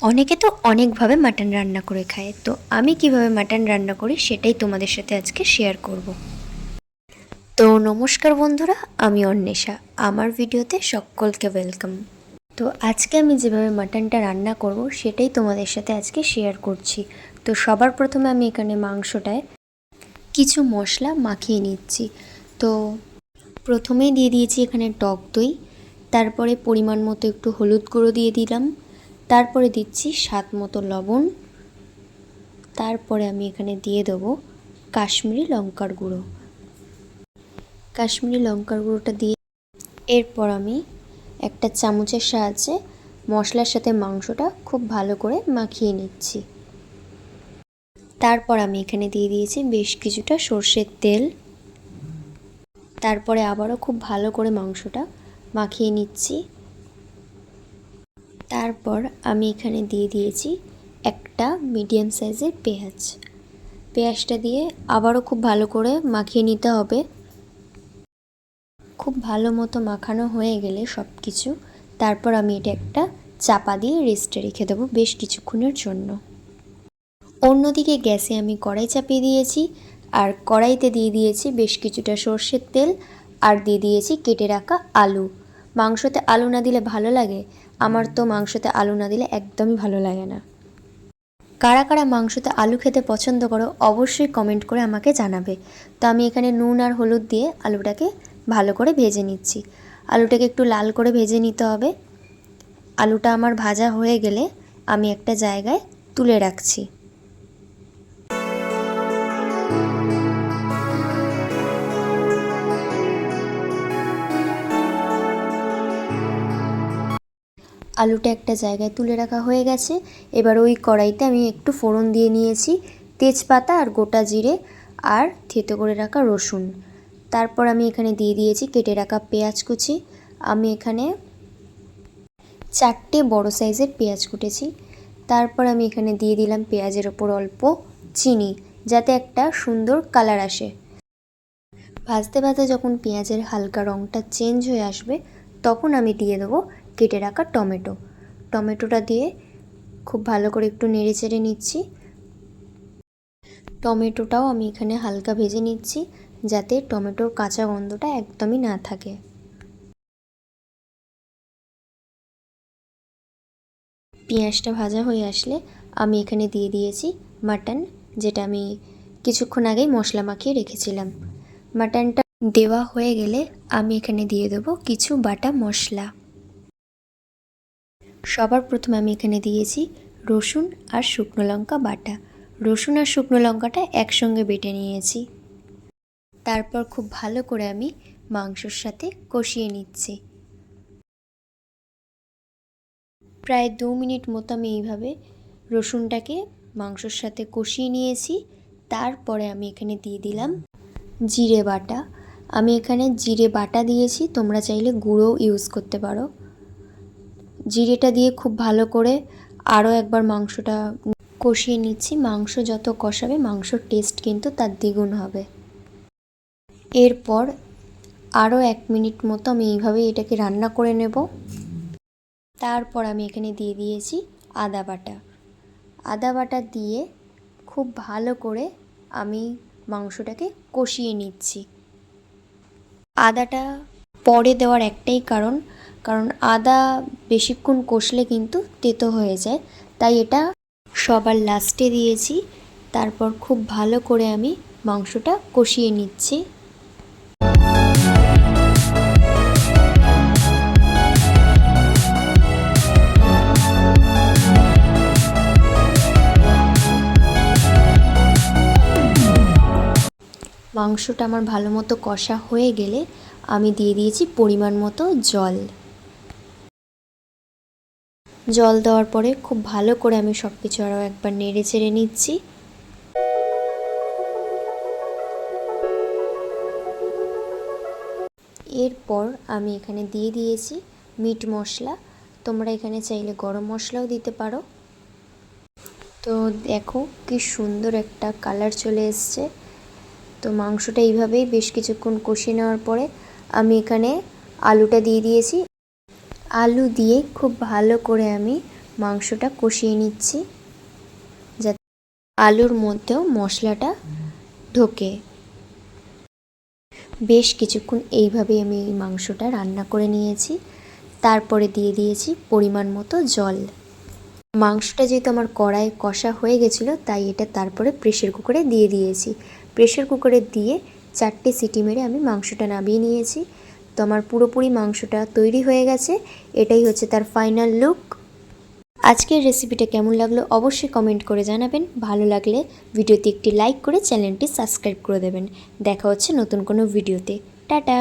অনেকে তো অনেকভাবে মাটন রান্না করে খায়, তো আমি কিভাবে মাটন রান্না করি সেটাই তোমাদের সাথে আজকে শেয়ার করব। তো নমস্কার বন্ধুরা, আমি অন্বেষা, আমার ভিডিওতে সকলকে ওয়েলকাম। তো আজকে আমি যেভাবে মাটনটা রান্না করব সেটাই তোমাদের সাথে আজকে শেয়ার করছি। তো সবার প্রথমে আমি এখানে মাংসটায় কিছু মশলা মাখিয়ে নিচ্ছি। তো প্রথমেই দিয়ে দিয়েছি এখানে টক দই, তারপরে পরিমাণ মতো একটু হলুদ গুঁড়ো দিয়ে দিলাম, তারপরে দিচ্ছি স্বাদ মতো লবণ, তারপরে আমি এখানে দিয়ে দেবো কাশ্মীরি লঙ্কার গুঁড়ো। কাশ্মীরি লঙ্কার গুঁড়োটা দিয়ে এরপর আমি একটা চামচের সাহায্যে মশলার সাথে মাংসটা খুব ভালো করে মাখিয়ে নিচ্ছি। তারপর আমি এখানে দিয়ে দিয়েছি বেশ কিছুটা সর্ষের তেল, তারপরে আবারও খুব ভালো করে মাংসটা মাখিয়ে নিচ্ছি। তারপর আমি এখানে দিয়ে দিয়েছি একটা মিডিয়াম সাইজের পেঁয়াজটা দিয়ে আবারও খুব ভালো করে মাখিয়ে নিতে হবে। খুব ভালো মতো মাখানো হয়ে গেলে সব কিছু, তারপর আমি এটা একটা চাপা দিয়ে রেস্টে রেখে দেবো বেশ কিছুক্ষণের জন্য। অন্যদিকে গ্যাসে আমি কড়াই চাপিয়ে দিয়েছি, আর কড়াইতে দিয়ে দিয়েছি বেশ কিছুটা সর্ষের তেল, আর দিয়ে দিয়েছি কেটে রাখা আলু। মাংসতে আলু না দিলে ভালো লাগে? আমার তো মাংসতে আলু না দিলে একদমই ভালো লাগে না। কারা কারা মাংসতে আলু খেতে পছন্দ করো অবশ্যই কমেন্ট করে আমাকে জানাবে। তো আমি এখানে নুন আর হলুদ দিয়ে আলুটাকে ভালো করে ভেজে নিচ্ছি। আলুটাকে একটু লাল করে ভেজে নিতে হবে। আলুটা আমার ভাজা হয়ে গেলে আমি একটা জায়গায় তুলে রাখছি। আলুটা একটা জায়গায় তুলে রাখা হয়ে গেছে। এবার ওই কড়াইতে আমি একটু ফোড়ন দিয়ে নিয়েছি, তেজপাতা আর গোটা জিরে আর থেতো করে রাখা রসুন। তারপর আমি এখানে দিয়ে দিয়েছি কেটে রাখা পেঁয়াজ কুচি। আমি এখানে 4টে বড় সাইজের পেঁয়াজ কুটেছি। তারপর আমি এখানে দিয়ে দিলাম পেঁয়াজের ওপর অল্প চিনি, যাতে একটা সুন্দর কালার আসে। ভাজতে ভাজতে যখন পেঁয়াজের হালকা রঙটা চেঞ্জ হয়ে আসবে তখন আমি দিয়ে দেবো কেটে রাখা টমেটোটা দিয়ে খুব ভালো করে একটু নেড়ে চেড়ে নিচ্ছি। টমেটোটাও আমি এখানে হালকা ভেজে নিচ্ছি, যাতে টমেটোর কাঁচা গন্ধটা একদমই না থাকে। পেঁয়াজটা ভাজা হয়ে আসলে আমি এখানে দিয়ে দিয়েছি মাটন, যেটা আমি কিছুক্ষণ আগেই মশলা মাখিয়ে রেখেছিলাম। মাটনটা দেওয়া হয়ে গেলে আমি এখানে দিয়ে দেবো কিছু বাটা মশলা। সবার প্রথমে আমি এখানে দিয়েছি রসুন আর শুকনো লঙ্কা বাটা। রসুন আর শুকনো লঙ্কাটা একসঙ্গে বেটে নিয়েছি। তারপর খুব ভালো করে আমি মাংসর সাথে কষিয়ে নিচ্ছি। প্রায় 2 মিনিট মতো আমি এইভাবে রসুনটাকে মাংসর সাথে কষিয়ে নিয়েছি। তারপরে আমি এখানে দিয়ে দিলাম জিরে বাটা। আমি এখানে জিরে বাটা দিয়েছি, তোমরা চাইলে গুঁড়োও ইউজ করতে পারো। জিরেটা দিয়ে খুব ভালো করে আরও একবার মাংসটা কষিয়ে নিচ্ছি। মাংস যত কষাবে মাংসর টেস্ট কিন্তু তার দ্বিগুণ হবে। এরপর আরও 1 মিনিট মতো আমি এইভাবে এটাকে রান্না করে নেব। তারপর আমি এখানে দিয়ে দিয়েছি আদা বাটা দিয়ে খুব ভালো করে আমি মাংসটাকে কষিয়ে নিচ্ছি। আদাটা পরে দেওয়ার একটাই কারণ আদা বেশিক্ষণ কষলে কিন্তু তেতো হয়ে যায়, তাই এটা সবার লাস্টে দিয়েছি। তারপর খুব ভালো করে আমি মাংসটা কষিয়ে নিচ্ছি। মাংসটা আমার ভালো মতো কষা হয়ে গেলে আমি দিয়ে দিয়েছি পরিমাণ মতো জল দেওয়ার পরে খুব ভালো করে আমি সব কিছু আরও একবার নেড়ে চেড়ে নিচ্ছি। এরপর আমি এখানে দিয়ে দিয়েছি মিট মশলা। তোমরা এখানে চাইলে গরম মশলাও দিতে পারো। তো দেখো কি সুন্দর একটা কালার চলে এসছে। তো মাংসটা এইভাবেই বেশ কিছুক্ষণ কষিয়ে নেওয়ার পরে আমি এখানে আলুটা দিয়ে দিয়েছি। আলু দিয়ে খুব ভালো করে আমি মাংসটা কষিয়ে নিচ্ছি যাতে আলুর মধ্যেও মশলাটা ঢোকে। বেশ কিছুক্ষণ এইভাবেই আমি এই মাংসটা রান্না করে নিয়েছি। তারপরে দিয়ে দিয়েছি পরিমাণ মতো জল। মাংসটা যেহেতু আমার কড়াইয়ে কষা হয়ে গেছিলো, তাই এটা তারপরে প্রেসার কুকারে দিয়ে দিয়েছি। প্রেসার কুকারে দিয়ে 4টে সিটি মেরে আমি মাংসটা নামিয়ে নিয়েছি। তো আমার পুরোপুরি মাংসটা তৈরি হয়ে গেছে। এটাই হচ্ছে তার ফাইনাল লুক। আজকের রেসিপিটা কেমন লাগলো অবশ্যই কমেন্ট করে জানাবেন। ভালো লাগলে ভিডিওতে একটি লাইক করে চ্যানেলটি সাবস্ক্রাইব করে দেবেন। দেখা হচ্ছে নতুন কোনো ভিডিওতে। টাটা।